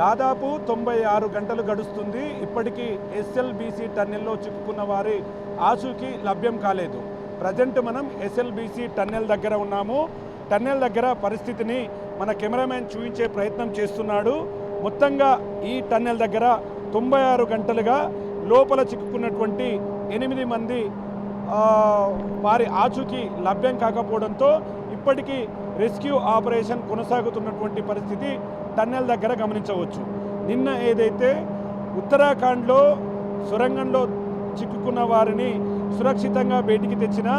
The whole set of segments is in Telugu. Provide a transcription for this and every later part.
దాదాపు 96 గంటలు గడుస్తుంది. ఇప్పటికీ ఎస్ఎల్బీసీ టన్నెల్లో చిక్కుకున్న వారి ఆచూకీ లభ్యం కాలేదు. ప్రజెంట్ మనం ఎస్ఎల్బీసీ టన్నెల్ దగ్గర ఉన్నాము. టన్నెల్ దగ్గర పరిస్థితిని మన కెమెరామెన్ చూపించే ప్రయత్నం చేస్తున్నాడు. మొత్తంగా ఈ టన్నెల్ దగ్గర 96 గంటలుగా లోపల చిక్కుకున్నటువంటి 8 మంది వారి ఆచూకీ లభ్యం కాకపోవడంతో ఇప్పటికీ రెస్క్యూ ఆపరేషన్ కొనసాగుతున్నటువంటి పరిస్థితి టన్నెల్ దగ్గర గమనించవచ్చు. నిన్న ఏదైతే ఉత్తరాఖండ్లో సొరంగంలో చిక్కుకున్న వారిని సురక్షితంగా బయటికి తెచ్చిన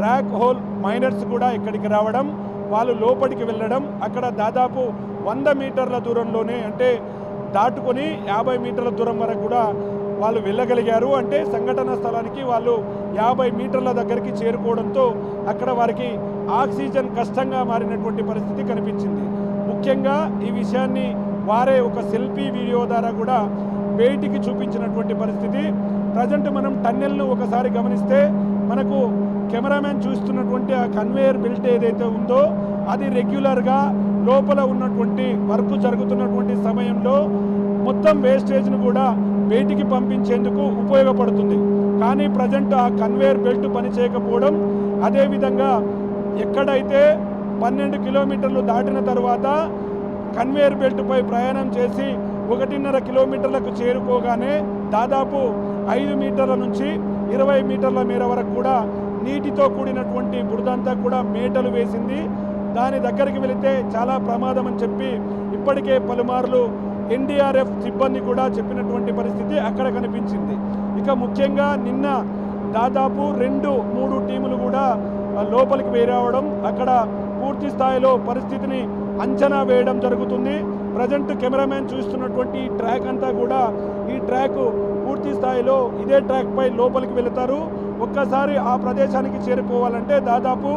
ర్యాక్ హోల్ మైనర్స్ కూడా ఇక్కడికి రావడం, వాళ్ళు లోపలికి వెళ్ళడం, అక్కడ దాదాపు 100 మీటర్ల దూరంలోనే అంటే దాటుకొని 50 మీటర్ల దూరం వరకు కూడా వాళ్ళు వెళ్ళగలిగారు. అంటే సంఘటన స్థలానికి వాళ్ళు 50 మీటర్ల దగ్గరికి చేరుకోవడంతో అక్కడ వారికి ఆక్సిజన్ కష్టంగా మారినటువంటి పరిస్థితి కనిపించింది. ముఖ్యంగా ఈ విషయాన్ని వారే ఒక సెల్ఫీ వీడియో ద్వారా కూడా బయటికి చూపించినటువంటి పరిస్థితి. ప్రజెంట్ మనం టన్నెల్ను ఒకసారి గమనిస్తే మనకు కెమెరామెన్ చూస్తున్నటువంటి ఆ కన్వేయర్ బెల్ట్ ఏదైతే ఉందో అది రెగ్యులర్గా లోపల ఉన్నటువంటి వర్క్ జరుగుతున్నటువంటి సమయంలో మొత్తం వేస్టేజ్ను కూడా బయటికి పంపించేందుకు ఉపయోగపడుతుంది. కానీ ప్రజెంట్ ఆ కన్వేయర్ బెల్ట్ పనిచేయకపోవడం, అదేవిధంగా ఎక్కడైతే 12 కిలోమీటర్లు దాటిన తర్వాత కన్వేయర్ బెల్ట్పై ప్రయాణం చేసి 1.5 కిలోమీటర్లకు చేరుకోగానే దాదాపు 5 మీటర్ల నుంచి 20 మీటర్ల మేర వరకు కూడా నీటితో కూడినటువంటి బురదంతా కూడా మేటలు వేసింది. దాని దగ్గరికి వెళితే చాలా ప్రమాదం అని చెప్పి ఇప్పటికే పలుమార్లు ఎన్డీఆర్ఎఫ్ సిబ్బంది కూడా చెప్పినటువంటి పరిస్థితి అక్కడ కనిపించింది. ఇక ముఖ్యంగా నిన్న దాదాపు 2-3 టీములు కూడా లోపలికి వేరావడం, అక్కడ పూర్తి స్థాయిలో పరిస్థితిని అంచనా వేయడం జరుగుతుంది. ప్రజెంట్ కెమెరామెన్ చూస్తున్నటువంటి ట్రాక్ అంతా కూడా ఈ ట్రాక్ పూర్తి స్థాయిలో ఇదే ట్రాక్పై లోపలికి వెళతారు. ఒక్కసారి ఆ ప్రదేశానికి చేరుకోవాలంటే దాదాపు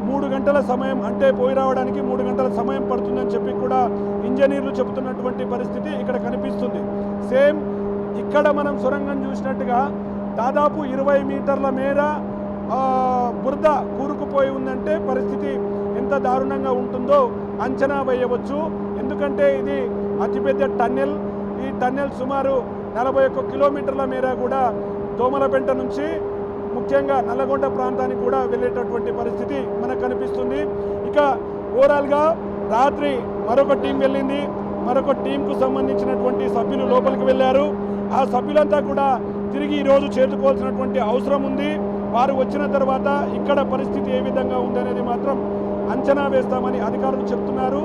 3 గంటల సమయం, అంటే పోయి రావడానికి 3 గంటల సమయం పడుతుందని చెప్పి కూడా ఇంజనీర్లు చెబుతున్నటువంటి పరిస్థితి ఇక్కడ కనిపిస్తుంది. సేమ్ ఇక్కడ మనం సొరంగం చూసినట్టుగా దాదాపు 20 మీటర్ల మేర బురద కూరుకుపోయి ఉందంటే పరిస్థితి ఎంత దారుణంగా ఉంటుందో అంచనా వేయవచ్చు. ఎందుకంటే ఇది అతిపెద్ద టన్నెల్. ఈ టన్నెల్ సుమారు 41 కిలోమీటర్ల మేర కూడా దోమలపెంట నుంచి ముఖ్యంగా నల్లగొండ ప్రాంతానికి కూడా వెళ్ళేటటువంటి పరిస్థితి మనకు కనిపిస్తుంది. ఇక ఓవరాల్గా రాత్రి మరొక టీం వెళ్ళింది. మరొక టీంకు సంబంధించినటువంటి సభ్యులు లోపలికి వెళ్ళారు. ఆ సభ్యులంతా కూడా తిరిగి ఈరోజు చేరుకోవాల్సినటువంటి అవసరం ఉంది. వారు వచ్చిన తర్వాత ఇక్కడ పరిస్థితి ఏ విధంగా ఉందనేది మాత్రం అంచనా వేస్తామని అధికారులు చెప్తున్నారు.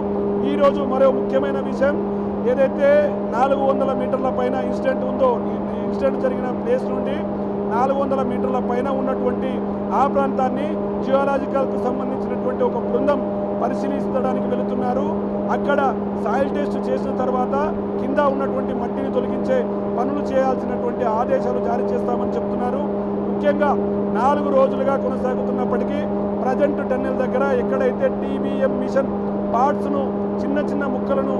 ఈరోజు మరో ముఖ్యమైన విషయం, ఏదైతే 400 మీటర్ల పైన ఇన్సిడెంట్ ఉందో, ఇన్సిడెంట్ జరిగిన ప్లేస్ నుండి 400 మీటర్ల పైన ఉన్నటువంటి ఆ ప్రాంతాన్ని జియోలాజికల్కు సంబంధించినటువంటి ఒక బృందం పరిశీలించడానికి వెళుతున్నారు. అక్కడ సాయిల్ టెస్ట్ చేసిన తర్వాత కింద ఉన్నటువంటి మట్టిని తొలగించే పనులు చేయాల్సినటువంటి ఆదేశాలు జారీ చేస్తామని చెప్తున్నారు. ముఖ్యంగా 4 రోజులుగా కొనసాగుతున్నప్పటికీ ప్రజెంట్ టన్నెల్ దగ్గర ఎక్కడైతే టీబీఎం మిషన్ పార్ట్స్ను చిన్న చిన్న ముక్కలను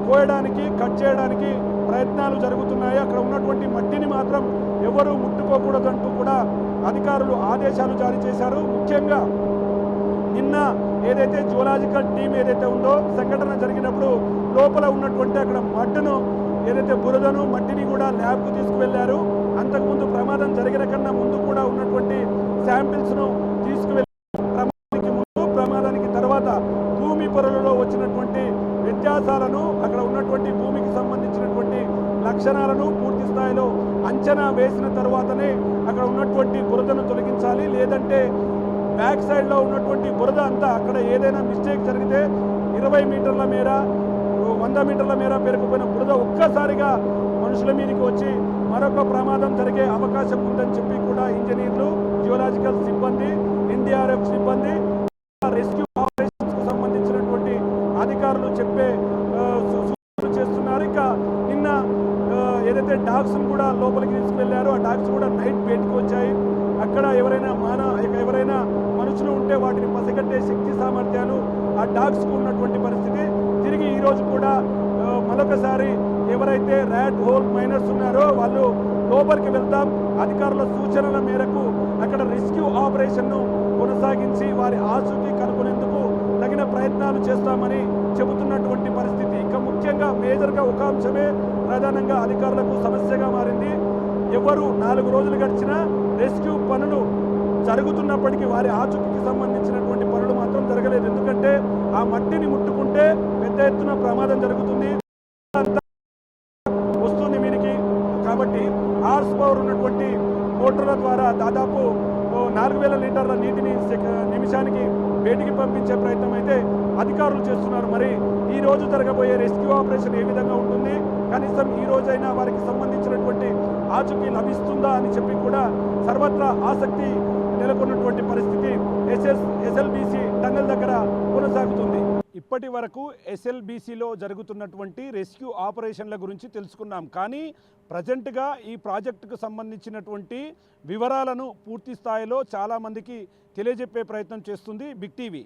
కోయడానికి, కట్ చేయడానికి ప్రయత్నాలు జరుగుతున్నాయి. అక్కడ ఉన్నటువంటి మట్టిని మాత్రం ఎవరూ ముట్టుకోకూడదంటూ కూడా అధికారులు ఆదేశాలు జారీ చేశారు. ముఖ్యంగా నిన్న ఏదైతే జియోలాజికల్ టీం ఏదైతే ఉందో సంఘటన జరిగినప్పుడు లోపల ఉన్నటువంటి అక్కడ మట్టును ఏదైతే బురదను మట్టిని కూడా ల్యాబ్కు తీసుకువెళ్లారు. అంతకుముందు ప్రమాదం జరిగిన కన్నా ముందు కూడా ఉన్నటువంటి శాంపిల్స్ను తీసుకువెళ్ళి ప్రమాదానికి ముందు, ప్రమాదానికి తర్వాత భూమి పొరలలో వచ్చినటువంటి వ్యత్యాసాలను, అక్కడ ఉన్నటువంటి భూమికి సంబంధించినటువంటి లక్షణాలను పూర్తి స్థాయిలో అంచనా వేసిన తర్వాతనే అక్కడ ఉన్నటువంటి బురదను తొలగించాలి. లేదంటే బ్యాక్ సైడ్లో ఉన్నటువంటి బురద అంతా అక్కడ ఏదైనా మిస్టేక్ జరిగితే 20 మీటర్ల మేర 100 మీటర్ల మేర పెరిగిపోయిన బురద ఒక్కసారిగా మనుషుల మీదకి వచ్చి మరొక ప్రమాదం జరిగే అవకాశం ఉందని చెప్పి కూడా ఇంజనీర్లు, జియోలాజికల్ సిబ్బంది, ఎన్డీఆర్ఎఫ్ సిబ్బంది, రెస్క్యూ ఆపరేషన్స్కు సంబంధించినటువంటి అధికారులు చెప్పే సూచనలు చేస్తున్నారు. ఇక నిన్న ఏదైతే డాగ్స్ను కూడా లోపలికి తీసుకువెళ్లారో ఆ డాగ్స్ కూడా నైట్ బయటకు వచ్చాయి. అక్కడ ఎవరైనా మనుషులు ఉంటే వాటిని పసిగట్టే శక్తి సామర్థ్యాలు ఆ డాగ్స్కు ఉన్నటువంటి పరిస్థితి. తిరిగి ఈరోజు కూడా మరొకసారి ఎవరైతే ర్యాట్ హోల్ మైనర్స్ ఉన్నారో వాళ్ళు లోపలికి వెళ్తాం, అధికారుల సూచనల మేరకు అక్కడ రెస్క్యూ ఆపరేషన్ను కొనసాగించి వారి ఆచూకీ కనుగొనేందుకు తగిన ప్రయత్నాలు చేస్తామని చెబుతున్నటువంటి పరిస్థితి. ఇక ముఖ్య ముఖ్యంగా మేజర్గా ఒక అంశమే ప్రధానంగా అధికారులకు సమస్యగా మారింది. ఎవరు 4 రోజులు గడిచినా రెస్క్యూ పనులు జరుగుతున్నప్పటికీ వారి ఆచూకీకి సంబంధించినటువంటి పనులు మాత్రం జరగలేదు. ఎందుకంటే ఆ మట్టిని ముట్టుకుంటే పెద్ద ఎత్తున ప్రమాదం జరుగుతుంది, వస్తుంది మీరికి. కాబట్టి హార్స్ పవర్ ఉన్నటువంటి మోటార్ల ద్వారా దాదాపు 4000 లీటర్ల నీటిని నిమిషానికి బయటికి పంపించే ప్రయత్నం అయితే అధికారులు చేస్తున్నారు. మరి ఈ రోజు జరగబోయే రెస్క్యూ ఆపరేషన్ ఏ విధంగా ఉంటుంది, కనీసం ఈ రోజైనా వారికి సంబంధించినటువంటి ఆచూకీ లభిస్తుందా అని చెప్పి కూడా సర్వత్రా ఆసక్తి నెలకొన్నటువంటి పరిస్థితి ఎస్ఎల్బీసీ టన్నెల్ దగ్గర కొనసాగుతుంది. ఇప్పటి వరకు ఎస్ఎల్బీసీలో జరుగుతున్నటువంటి రెస్క్యూ ఆపరేషన్ల గురించి తెలుసుకున్నాం. కానీ ప్రజెంట్గా ఈ ప్రాజెక్టుకు సంబంధించినటువంటి వివరాలను పూర్తి స్థాయిలో చాలామందికి తెలియజెప్పే ప్రయత్నం చేస్తుంది బిగ్ టీవీ.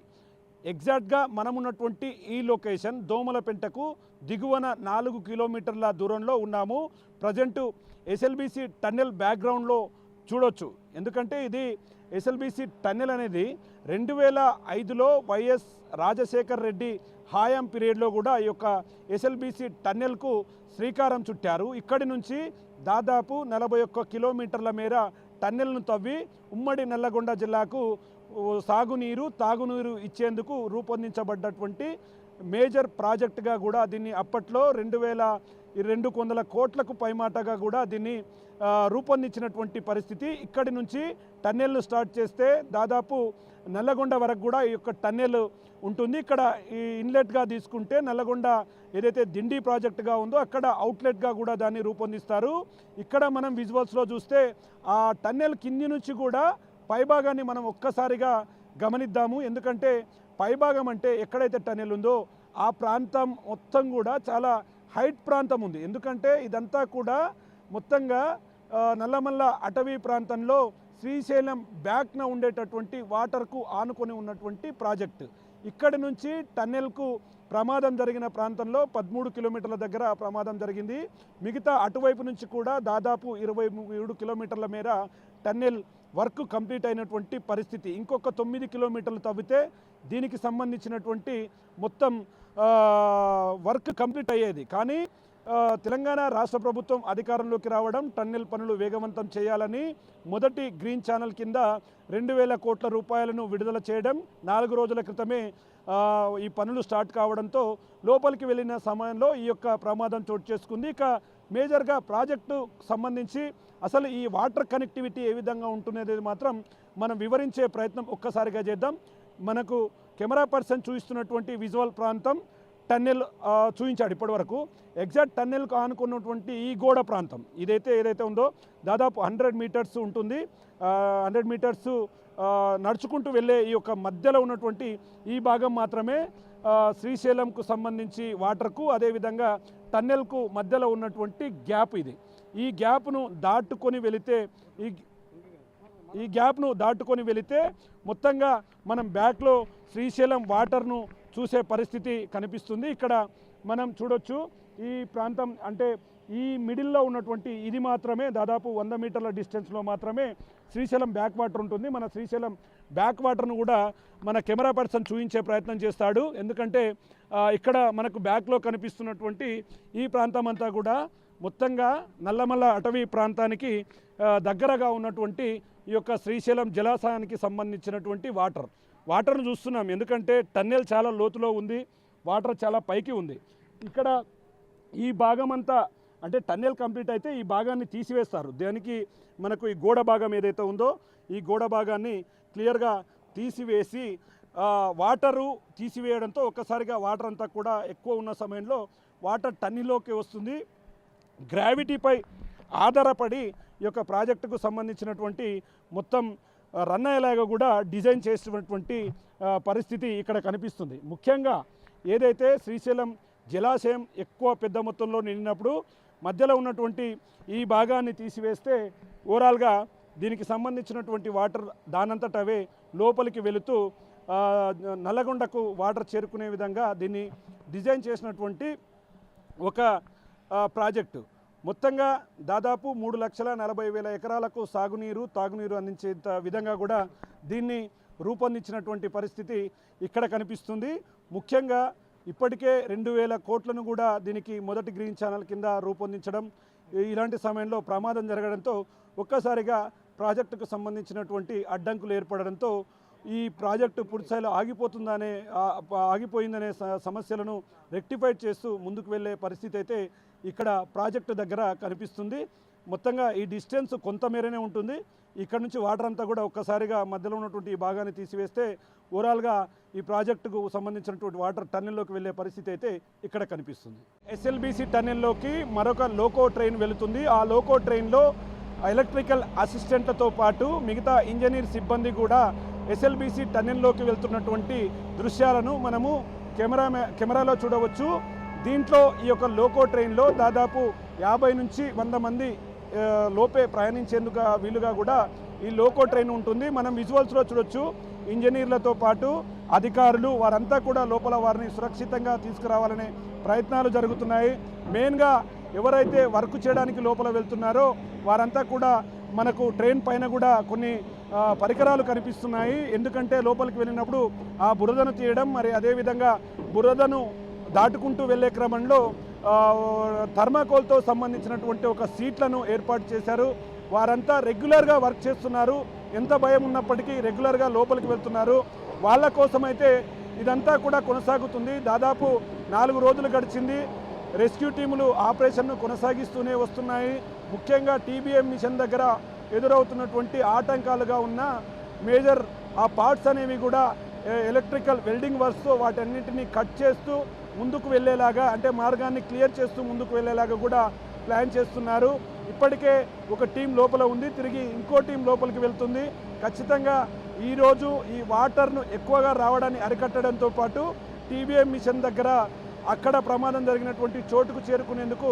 ఎగ్జాక్ట్గా మనం ఉన్నటువంటి ఈ లొకేషన్ దోమలపెంటకు దిగువన 4 కిలోమీటర్ల దూరంలో ఉన్నాము. ప్రజెంటు ఎస్ఎల్బీసీ టన్నెల్ బ్యాక్గ్రౌండ్లో చూడొచ్చు. ఎందుకంటే ఇది ఎస్ఎల్బీసీ టన్నెల్ అనేది 2005లో వైఎస్ రాజశేఖర్ రెడ్డి హయాం పీరియడ్లో కూడా ఈ యొక్క ఎస్ఎల్బీసీ టన్నెల్కు శ్రీకారం చుట్టారు. ఇక్కడి నుంచి దాదాపు 41 కిలోమీటర్ల మేర టన్నెల్ను తవ్వి ఉమ్మడి నల్లగొండ జిల్లాకు సాగునీరు తాగునీరు ఇచ్చేందుకు రూపొందించబడ్డటువంటి మేజర్ ప్రాజెక్టుగా కూడా దీన్ని అప్పట్లో 200 కోట్లకు పైమాటగా కూడా దీన్ని రూపొందించినటువంటి పరిస్థితి. ఇక్కడి నుంచి టన్నెల్ను స్టార్ట్ చేస్తే దాదాపు నల్లగొండ వరకు కూడా ఈ యొక్క టన్నెల్ ఉంటుంది. ఇక్కడ ఈ ఇన్లెట్గా తీసుకుంటే నల్లగొండ ఏదైతే దిండి ప్రాజెక్టుగా ఉందో అక్కడ అవుట్లెట్గా కూడా దాన్ని రూపొందిస్తారు. ఇక్కడ మనం విజువల్స్లో చూస్తే ఆ టన్నెల్ కింది నుంచి కూడా పైభాగాన్ని మనం ఒక్కసారిగా గమనిద్దాము. ఎందుకంటే పైభాగం అంటే ఎక్కడైతే టన్నెల్ ఉందో ఆ ప్రాంతం మొత్తం కూడా చాలా హైట్ ప్రాంతం ఉంది. ఎందుకంటే ఇదంతా కూడా మొత్తంగా నల్లమల్ల అటవీ ప్రాంతంలో శ్రీశైలం బ్యాక్న ఉండేటటువంటి వాటర్కు ఆనుకొని ఉన్నటువంటి ప్రాజెక్టు. ఇక్కడి నుంచి టన్నెల్కు ప్రమాదం జరిగిన ప్రాంతంలో 13 కిలోమీటర్ల దగ్గర ప్రమాదం జరిగింది. మిగతా అటువైపు నుంచి కూడా దాదాపు 27 కిలోమీటర్ల మేర టన్నెల్ వర్క్ కంప్లీట్ అయినటువంటి పరిస్థితి. ఇంకొక 9 కిలోమీటర్లు తవ్వితే దీనికి సంబంధించినటువంటి మొత్తం వర్క్ కంప్లీట్ అయ్యేది. కానీ తెలంగాణ రాష్ట్ర ప్రభుత్వం అధికారంలోకి రావడం, టన్నెల్ పనులు వేగవంతం చేయాలని మొదటి గ్రీన్ ఛానల్ కింద 2000 కోట్ల రూపాయలను విడుదల చేయడం, 4 రోజుల క్రితమే ఈ పనులు స్టార్ట్ కావడంతో లోపలికి వెళ్ళిన సమయంలో ఈ యొక్క ప్రమాదం చోటు చేసుకుంది. ఇక మేజర్గా ప్రాజెక్టు సంబంధించి అసలు ఈ వాటర్ కనెక్టివిటీ ఏ విధంగా ఉంటున్నది మాత్రం మనం వివరించే ప్రయత్నం ఒక్కసారిగా చేద్దాం. మనకు కెమెరా పర్సన్ చూపిస్తున్నటువంటి విజువల్ ప్రాంతం టన్నెల్ చూపించాడు ఇప్పటివరకు. ఎగ్జాక్ట్ టన్నెల్కు ఆనుకున్నటువంటి ఈ గోడ ప్రాంతం ఏదైతే ఉందో దాదాపు 100 మీటర్స్ ఉంటుంది. 100 మీటర్స్ నడుచుకుంటూ వెళ్ళే ఈ యొక్క మధ్యలో ఉన్నటువంటి ఈ భాగం మాత్రమే శ్రీశైలంకు సంబంధించి వాటర్కు, అదేవిధంగా టన్నెల్కు మధ్యలో ఉన్నటువంటి గ్యాప్ ఇది. ఈ గ్యాప్ను దాటుకొని వెళితే మొత్తంగా మనం బ్యాక్లో శ్రీశైలం వాటర్ను చూసే పరిస్థితి కనిపిస్తుంది. ఇక్కడ మనం చూడొచ్చు ఈ ప్రాంతం అంటే ఈ మిడిల్లో ఉన్నటువంటి ఇది మాత్రమే దాదాపు 100 మీటర్ల డిస్టెన్స్లో మాత్రమే శ్రీశైలం బ్యాక్ వాటర్ ఉంటుంది. మన శ్రీశైలం బ్యాక్ వాటర్ను కూడా మన కెమెరా పర్సన్ చూపించే ప్రయత్నం చేస్తాడు. ఎందుకంటే ఇక్కడ మనకు బ్యాక్లో కనిపిస్తున్నటువంటి ఈ ప్రాంతం అంతా కూడా మొత్తంగా నల్లమల్ల అటవీ ప్రాంతానికి దగ్గరగా ఉన్నటువంటి ఈ యొక్క శ్రీశైలం జలాశయానికి సంబంధించినటువంటి వాటర్ను చూస్తున్నాం. ఎందుకంటే టన్నెల్ చాలా లోతులో ఉంది, వాటర్ చాలా పైకి ఉంది. ఇక్కడ ఈ భాగం అంతా అంటే టన్నెల్ కంప్లీట్ అయితే ఈ భాగాన్ని తీసివేస్తారు. దానికి మనకు ఈ గోడ భాగం ఏదైతే ఉందో ఈ గోడ భాగాన్ని క్లియర్గా తీసివేసి వాటరు తీసివేయడంతో ఒక్కసారిగా వాటర్ అంతా కూడా ఎక్కువ ఉన్న సమయంలో వాటర్ టన్నెల్లోకి వస్తుంది. గ్రావిటీపై ఆధారపడి ఈ యొక్క ప్రాజెక్టుకు సంబంధించినటువంటి మొత్తం రన్ అయ్యేలాగా కూడా డిజైన్ చేసినటువంటి పరిస్థితి ఇక్కడ కనిపిస్తుంది. ముఖ్యంగా ఏదైతే శ్రీశైలం జలాశయం ఎక్కువ పెద్ద మొత్తంలో నిండినప్పుడు మధ్యలో ఉన్నటువంటి ఈ భాగాన్ని తీసివేస్తే ఓవరాల్గా దీనికి సంబంధించినటువంటి వాటర్ దానంతట అవే లోపలికి వెళుతూ నల్లగొండకు వాటర్ చేరుకునే విధంగా దీన్ని డిజైన్ చేసినటువంటి ఒక ప్రాజెక్టు. మొత్తంగా దాదాపు 3,40,000 ఎకరాలకు సాగునీరు తాగునీరు అందించేంత విధంగా కూడా దీన్ని రూపొందించినటువంటి పరిస్థితి ఇక్కడ కనిపిస్తుంది. ముఖ్యంగా ఇప్పటికే 2000 కోట్లను కూడా దీనికి మొదటి గ్రీన్ ఛానల్ కింద రూపొందించడం, ఇలాంటి సమయంలో ప్రమాదం జరగడంతో ఒక్కసారిగా ప్రాజెక్టుకు సంబంధించినటువంటి అడ్డంకులు ఏర్పడడంతో ఈ ప్రాజెక్టు పూర్తిస్థాయిలో ఆగిపోయిందనే సమస్యలను రెక్టిఫై చేస్తూ ముందుకు వెళ్ళే పరిస్థితి అయితే ఇక్కడ ప్రాజెక్టు దగ్గర కనిపిస్తుంది. మొత్తంగా ఈ డిస్టెన్స్ కొంతమేరనే ఉంటుంది. ఇక్కడ నుంచి వాటర్ అంతా కూడా ఒక్కసారిగా మధ్యలో ఉన్నటువంటి ఈ భాగాన్ని తీసివేస్తే ఓవరాల్గా ఈ ప్రాజెక్టుకు సంబంధించినటువంటి వాటర్ టన్నెల్లోకి వెళ్ళే పరిస్థితి అయితే ఇక్కడ కనిపిస్తుంది. ఎస్ఎల్బీసీ టన్నెల్లోకి మరొక లోకో ట్రైన్ వెళుతుంది. ఆ లోకో ట్రైన్లో ఎలక్ట్రికల్ అసిస్టెంట్లతో పాటు మిగతా ఇంజనీర్ సిబ్బంది కూడా ఎస్ఎల్బీసీ టన్నెల్లోకి వెళ్తున్నటువంటి దృశ్యాలను మనము కెమెరాలో చూడవచ్చు. దీంట్లో ఈ యొక్క లోకో ట్రైన్లో దాదాపు 50 నుంచి 100 మంది లోపే ప్రయాణించేందుకు వీలుగా కూడా ఈ లోకో ట్రైన్ ఉంటుంది. మనం విజువల్స్లో చూడొచ్చు. ఇంజనీర్లతో పాటు అధికారులు వారంతా కూడా లోపల వారిని సురక్షితంగా తీసుకురావాలనే ప్రయత్నాలు జరుగుతున్నాయి. మెయిన్గా ఎవరైతే వర్క్ చేయడానికి లోపల వెళ్తున్నారో వారంతా కూడా మనకు ట్రైన్ పైన కూడా కొన్ని పరికరాలు కనిపిస్తున్నాయి. ఎందుకంటే లోపలికి వెళ్ళినప్పుడు ఆ బురదను తీయడం, మరి అదేవిధంగా బురదను దాటుకుంటూ వెళ్ళే క్రమంలో థర్మాకోల్తో సంబంధించినటువంటి ఒక సీట్లను ఏర్పాటు చేశారు. వారంతా రెగ్యులర్గా వర్క్ చేస్తున్నారు. ఎంత భయం ఉన్నప్పటికీ రెగ్యులర్గా లోపలికి వెళ్తున్నారు. వాళ్ళ కోసమైతే ఇదంతా కూడా కొనసాగుతుంది. దాదాపు 4 రోజులు గడిచింది. రెస్క్యూ టీములు ఆపరేషన్ను కొనసాగిస్తూనే వస్తున్నాయి. ముఖ్యంగా టీబీఎం మిషన్ దగ్గర ఎదురవుతున్నటువంటి ఆటంకాలుగా ఉన్న మేజర్ ఆ పార్ట్స్ అనేవి కూడా ఎలక్ట్రికల్ వెల్డింగ్ వర్క్స్తో వాటన్నింటినీ కట్ చేస్తూ ముందుకు వెళ్ళేలాగా, అంటే మార్గాన్ని క్లియర్ చేస్తూ ముందుకు వెళ్ళేలాగా కూడా ప్లాన్ చేస్తున్నారు. ఇప్పటికే ఒక టీం లోపల ఉంది, తిరిగి ఇంకో టీం లోపలికి వెళ్తుంది. ఖచ్చితంగా ఈరోజు ఈ వాటర్ను ఎక్కువగా రావడాన్ని అరికట్టడంతో పాటు టీబీఎం మిషన్ దగ్గర అక్కడ ప్రమాదం జరిగినటువంటి చోటుకు చేరుకునేందుకు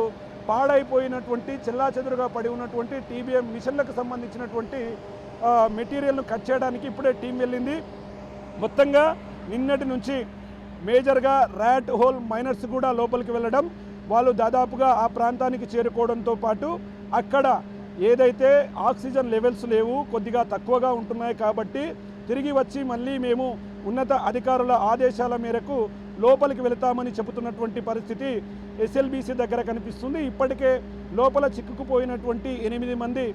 పాడైపోయినటువంటి చెల్లాచెదురుగా పడి ఉన్నటువంటి టీబీఎం మిషన్లకు సంబంధించినటువంటి మెటీరియల్ను కట్ చేయడానికి ఇప్పుడే టీం వెళ్ళింది. మొత్తంగా నిన్నటి నుంచి మేజర్గా ర్యాట్ హోల్ మైనర్స్ కూడా లోపలికి వెళ్ళడం, వాళ్ళు దాదాపుగా ఆ ప్రాంతానికి చేరుకోవడంతో పాటు అక్కడ ఏదైతే ఆక్సిజన్ లెవెల్స్ లేవు, కొద్దిగా తక్కువగా ఉంటున్నాయి కాబట్టి తిరిగి వచ్చి మళ్ళీ మేము ఉన్నత అధికారుల ఆదేశాల మేరకు లోపలికి వెళతామని చెబుతున్నటువంటి పరిస్థితి ఎస్ఎల్బీసీ దగ్గర కనిపిస్తుంది. ఇప్పటికే లోపల చిక్కుకుపోయినటువంటి 8 మంది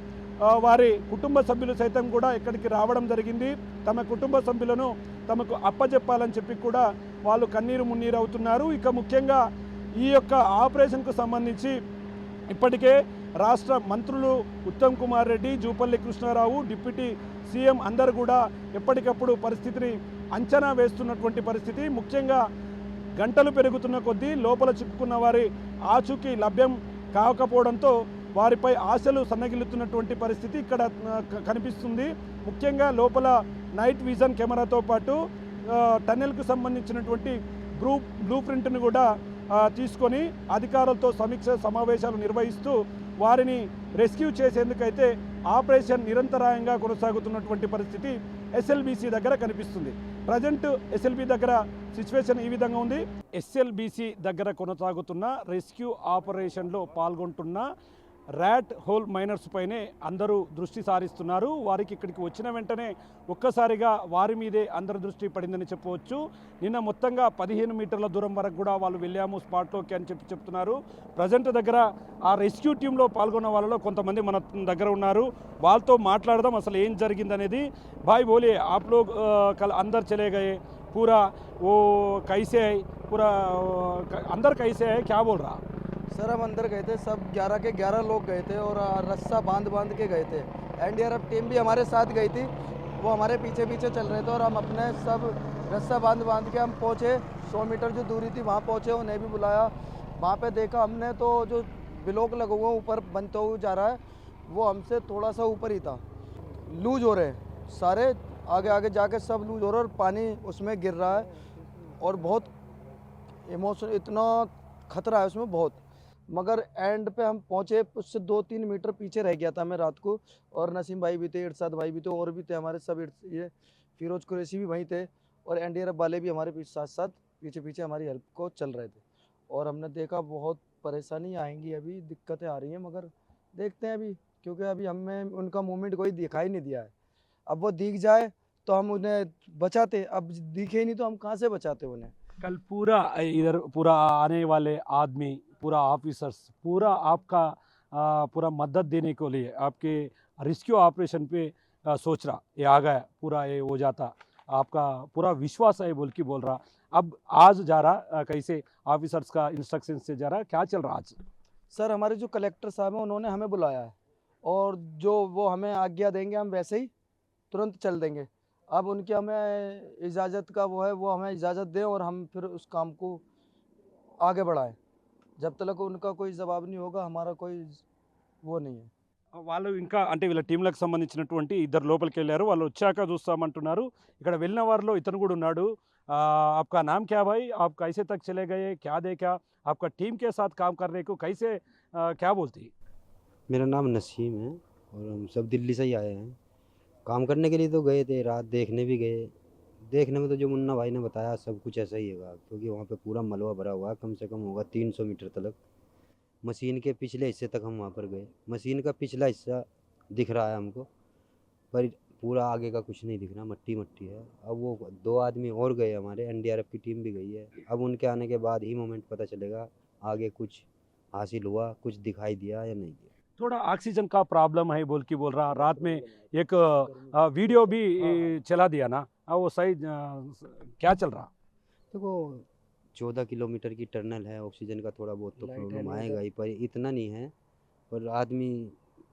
వారి కుటుంబ సభ్యులు సైతం కూడా ఇక్కడికి రావడం జరిగింది. తమ కుటుంబ సభ్యులను తమకు అప్పచెప్పాలని చెప్పి కూడా వాళ్ళు కన్నీరు మున్నీరు అవుతున్నారు. ఇక ముఖ్యంగా ఈ యొక్క ఆపరేషన్కు సంబంధించి ఇప్పటికే రాష్ట్ర మంత్రులు ఉత్తమ్ కుమార్ రెడ్డి, జూపల్లి కృష్ణారావు, డిప్యూటీ సీఎం అందరూ కూడా ఎప్పటికప్పుడు పరిస్థితిని అంచనా వేస్తున్నటువంటి పరిస్థితి. ముఖ్యంగా గంటలు పెరుగుతున్న కొద్దీ లోపల చిక్కుకున్న వారి ఆచూకీ లభ్యం కాకపోవడంతో వారిపై ఆశలు సన్నగిల్లుతున్నటువంటి పరిస్థితి ఇక్కడ కనిపిస్తుంది. ముఖ్యంగా లోపల నైట్ విజన్ కెమెరాతో పాటు టన్నెల్కు సంబంధించినటువంటి బ్లూ ప్రింట్ను కూడా తీసుకొని అధికారులతో సమీక్ష సమావేశాలు నిర్వహిస్తూ వారిని రెస్క్యూ చేసేందుకైతే ఆపరేషన్ నిరంతరాయంగా కొనసాగుతున్నటువంటి పరిస్థితి ఎస్ఎల్బీసీ దగ్గర కనిపిస్తుంది. ప్రజెంట్ ఎస్ఎల్బీ దగ్గర సిచ్యువేషన్ ఈ విధంగా ఉంది. ఎస్ఎల్బీసీ దగ్గర కొనసాగుతున్న రెస్క్యూ ఆపరేషన్లో పాల్గొంటున్న ర్యాట్ హోల్ మైనర్స్ పైనే అందరూ దృష్టి సారిస్తున్నారు. వారికి ఇక్కడికి వచ్చిన వెంటనే ఒక్కసారిగా వారి మీదే అందరి దృష్టి పడిందని చెప్పవచ్చు. నిన్న మొత్తంగా 15 మీటర్ల దూరం వరకు కూడా వాళ్ళు వెళ్ళాము స్పాట్లోకి అని చెప్తున్నారు. ప్రజెంట్ దగ్గర ఆ రెస్క్యూ టీంలో పాల్గొన్న వాళ్ళలో కొంతమంది మన దగ్గర ఉన్నారు. వాళ్ళతో మాట్లాడదాం అసలు ఏం జరిగిందనేది. భాయ్ బోలియే ఆప్ లోగ్ కల్ అందర్ చలే గయే పూరా ఓ కైసే హై పూరా अंदर कैसे है क्या बोल रहा? सर हम अंदर गए थे, सब 11 के 11 लोग गए थे और रस्सा बांध के गए थे। एनडीआरएफ टीम भी हमारे साथ गई थी, वो हमारे पीछे पीछे चल रहे थे और हम अपने सब रस्सा बांध के हम पहुँचे। 100 मीटर जो दूरी थी वहाँ पहुँचे, उन्हें भी बुलाया। वहाँ पे देखा हमने तो जो ब्लॉक लगा हुआ ऊपर बनते हुए जा रहा है, वो हमसे थोड़ा सा ऊपर ही था। लूज हो रहे सारे, आगे आगे जाके सब लूज हो रहा है और पानी उसमें गिर रहा है और बहुत इमोशन, इतना खतरा है उसमें बहुत। मगर एंड पे हम पहुँचे, उससे 2-3 मीटर पीछे रह गया था मैं रात को, और नसीम भाई भी थे, इरशाद भाई भी थे, और भी थे हमारे सब। ये फिरोज कुरैशी भी वहीं थे और एनडीआरएफ वाले भी हमारे साथ साथ पीछे पीछे हमारी हेल्प को चल रहे थे। और हमने देखा बहुत परेशानी आएंगी, अभी दिक्कतें आ रही हैं, मगर देखते हैं अभी, क्योंकि अभी हमें उनका मूवमेंट कोई दिखाई नहीं दिया है। अब वो दिख जाए तो हम उन्हें बचाते, अब दिखे नहीं तो हम कहाँ से बचाते उन्हें। कल पूरा इधर पूरा आने वाले आदमी, पूरा ऑफिसर्स, पूरा आपका पूरा मदद देने के लिए आपके रेस्क्यू ऑपरेशन पे सोच रहा, ये आ गया पूरा, ये हो जाता, आपका पूरा विश्वास है बोल के बोल रहा। अब आज जा रहा कैसे ऑफिसर्स का इंस्ट्रक्शन से जा रहा, क्या चल रहा आज? सर हमारे जो कलेक्टर साहब हैं उन्होंने हमें बुलाया है, और जो वो हमें आज्ञा देंगे हम वैसे ही तुरंत चल देंगे। अब उनकी हमें इजाज़त का वो है, वो हमें इजाज़त दें और हम फिर उस काम को आगे बढ़ाएं। जब तक उनका कोई जवाब नहीं होगा हमारा कोई वो नहीं है। వాళ్ళు ఇంకా అంటే వీళ్ళ టీంలకు సంబంధించినటువంటి ఇద్దరు లోపలికి వెళ్ళారు, వాళ్ళు వచ్చాక చూస్తామంటున్నారు। ఇక్కడ వెళ్ళిన వారిలో ఇతను కూడా ఉన్నాడు। आपका नाम क्या भाई, आप कैसे तक चले गए, क्या देखा, आपका टीम के साथ काम करने को कैसे क्या बोलती? मेरा नाम नसीम है और हम सब दिल्ली से ही आए हैं। काम करने के लिए तो गए थे, रात देखने भी गए। देखने में तो जो मुन्ना भाई ने बताया सब कुछ ऐसा ही होगा, क्योंकि वहाँ पे पूरा मलबा भरा हुआ है, कम से कम होगा 300 मीटर तक। मशीन के पिछले हिस्से तक हम वहाँ पर गए, मशीन का पिछला हिस्सा दिख रहा है हमको, पर पूरा आगे का कुछ नहीं दिख रहा, मट्टी मट्टी है। अब वो 2 आदमी और गए, हमारे एनडीआरएफ की टीम भी गई है। अब उनके आने के बाद ही मोमेंट पता चलेगा आगे कुछ हासिल हुआ, कुछ दिखाई दिया या नहीं दिया। थोड़ा ऑक्सीजन का प्रॉब्लम है बोल के बोल रहा, रात में एक वीडियो भी चला दिया ना, वो सही क्या चल रहा? देखो 14 किलोमीटर की टनल है, ऑक्सीजन का थोड़ा बहुत तो लाइट प्रॉब्लम है, आएगा ही, पर इतना नहीं है। पर आदमी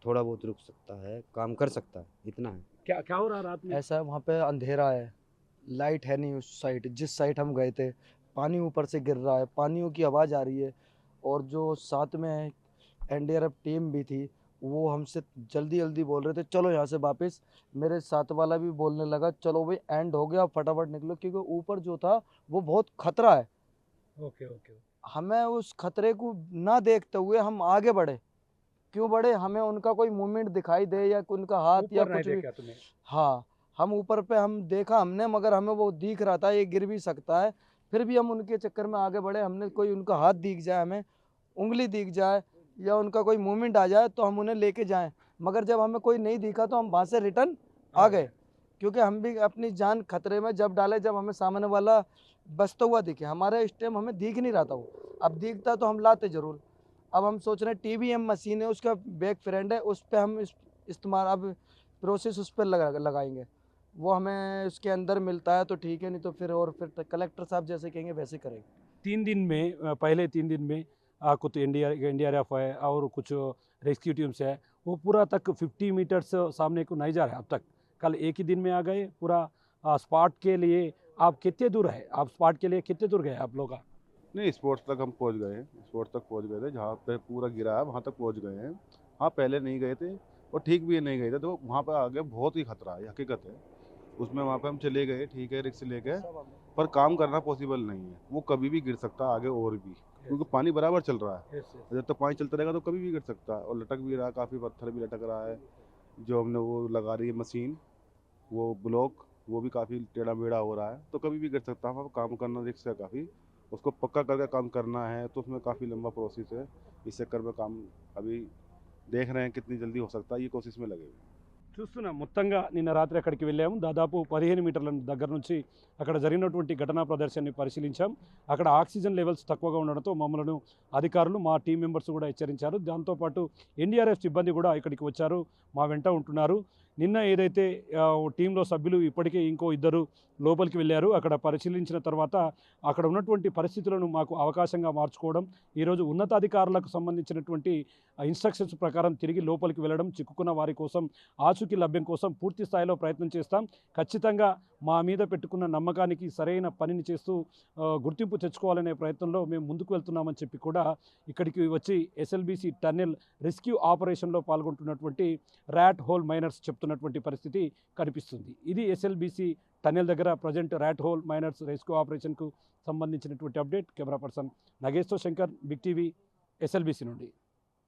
थोड़ा बहुत रुक सकता है, काम कर सकता है, इतना है। क्या क्या हो रहा रात में? ऐसा है वहाँ पे अंधेरा है, लाइट है नहीं उस साइड, जिस साइड हम गए थे। पानी ऊपर से गिर रहा है, पानियों की आवाज़ आ रही है, और जो साथ में एनडीआरएफ टीम भी थी वो हमसे जल्दी जल्दी बोल रहे थे चलो यहाँ से वापस। मेरे साथ वाला भी बोलने लगा चलो भाई एंड हो गया, फटाफट निकलो, क्योंकि ऊपर जो था वो बहुत खतरा है। Okay okay. हमें उस खतरे को ना देखते हुए हम आगे बढ़े। क्यों बढ़े? हमें उनका कोई मूवमेंट दिखाई दे या उनका हाथ या ऊपर नहीं कुछ भी। देखा तुम्हें? हाँ, हम ऊपर पे हम देखा हमने, मगर हमें वो दिख रहा था ये गिर भी सकता है, फिर भी हम उनके चक्कर में आगे बढ़े। हमने कोई उनका हाथ दिख जाए, हमें उंगली दिख जाए या उनका कोई मूवमेंट आ जाए तो हम उन्हें लेके जाएं, मगर जब हमें कोई नहीं दिखा तो हम वहाँ से रिटर्न आ गए, क्योंकि हम भी अपनी जान खतरे में जब डाले, जब हमें सामने वाला बचता हुआ दिखे। हमारे इस टाइम हमें दिख नहीं रहा था वो, अब दिखता तो हम लाते ज़रूर। अब हम सोच रहे हैं टीबीएम मशीन है, उसका बैक फ्रेंड है, उस पर हम इस्तेमाल अब प्रोसेस उस पर लगाएंगे। वो हमें उसके अंदर मिलता है तो ठीक है, नहीं तो फिर और फिर कलेक्टर साहब जैसे कहेंगे वैसे करेंगे। 3 दिन में पहले 3 दिन में कुछ एनडीआरएफ है और कुछ रेस्क्यू टीम्स है, वो पूरा तक 50 मीटर्स सामने को नहीं जा रहा है अब तक। कल एक ही दिन में आ गए पूरा स्पॉट के लिए। आप कितने दूर है, आप स्पॉट के लिए कितने दूर गए आप लोग? नहीं, स्पोर्ट्स तक हम पहुंच गए हैं, स्पोर्ट्स तक पहुंच गए थे, जहाँ पे पूरा गिरा है वहाँ तक पहुंच गए हैं। हाँ, पहले नहीं गए थे और ठीक भी नहीं गए थे, तो वहाँ पर आगे बहुत ही खतरा है, हकीकत है उसमें। वहाँ पे हम चले गए, ठीक है, रिक्स लेके, पर काम करना पॉसिबल नहीं है, वो कभी भी गिर सकता है आगे और भी, क्योंकि पानी बराबर चल रहा है। जब तक पानी चलता रहेगा तो कभी भी गिर सकता है, और लटक भी रहा है, काफ़ी पत्थर भी लटक रहा है। जो हमने वो लगा रही है मशीन, वो ब्लॉक, वो भी काफ़ी टेढ़ा मेढ़ा हो रहा है, तो कभी भी गिर सकता है। काम करना रिक्स है काफ़ी, उसको पक्का करके काम करना है, तो उसमें काफ़ी लंबा प्रोसेस है। इस चक्कर में काम अभी देख रहे हैं कितनी जल्दी हो सकता है, ये कोशिश में लगे हुए हैं। చూస్తున్నాం మొత్తంగా నిన్న రాత్రి అక్కడికి వెళ్ళాము, దాదాపు 15 మీటర్ల దగ్గర నుంచి అక్కడ జరిగినటువంటి ఘటనా ప్రదర్శనని పరిశీలించాం। అక్కడ ఆక్సిజన్ లెవెల్స్ తక్కువగా ఉండడంతో మమ్మల్ని అధికారులు, మా టీం మెంబర్స్ కూడా హెచ్చరించారు। దాంతోపాటు ఎన్డీఆర్ఎఫ్ సిబ్బంది కూడా ఇక్కడికి వచ్చారు, మా వెంట ఉంటున్నారు। నిన్న ఏదైతే టీంలో సభ్యులు ఇప్పటికే ఇంకో ఇద్దరు లోపలికి వెళ్ళారు, అక్కడ పరిశీలించిన తర్వాత అక్కడ ఉన్నటువంటి పరిస్థితులను మాకు అవకాశంగా మార్చుకోవడం, ఈరోజు ఉన్నతాధికారులకు సంబంధించినటువంటి ఇన్స్ట్రక్షన్స్ ప్రకారం తిరిగి లోపలికి వెళ్ళడం, చిక్కుకున్న వారి కోసం ఆచూకీ లభ్యం కోసం పూర్తి స్థాయిలో ప్రయత్నం చేస్తాం। ఖచ్చితంగా మా మీద పెట్టుకున్న నమ్మకానికి సరైన పనిని చేస్తూ గుర్తింపు తెచ్చుకోవాలనే ప్రయత్నంలో మేము ముందుకు వెళ్తున్నామని చెప్పి కూడా ఇక్కడికి వచ్చి ఎస్ఎల్బీసీ టన్నెల్ రెస్క్యూ ఆపరేషన్లో పాల్గొంటున్నటువంటి ర్యాట్ హోల్ మైనర్స్ చెప్తున్నటువంటి పరిస్థితి కనిపిస్తుంది। ఇది ఎస్ఎల్బీసీ టన్నెల్ దగ్గర present rat hole miners rescue ఆపరేషన్కు సంబంధించినటువంటి అప్డేట్। కెమెరా పర్సన్ నగేష్తో శంకర్, బిగ్ టీవీ, ఎస్ఎల్బీసీ నుండి।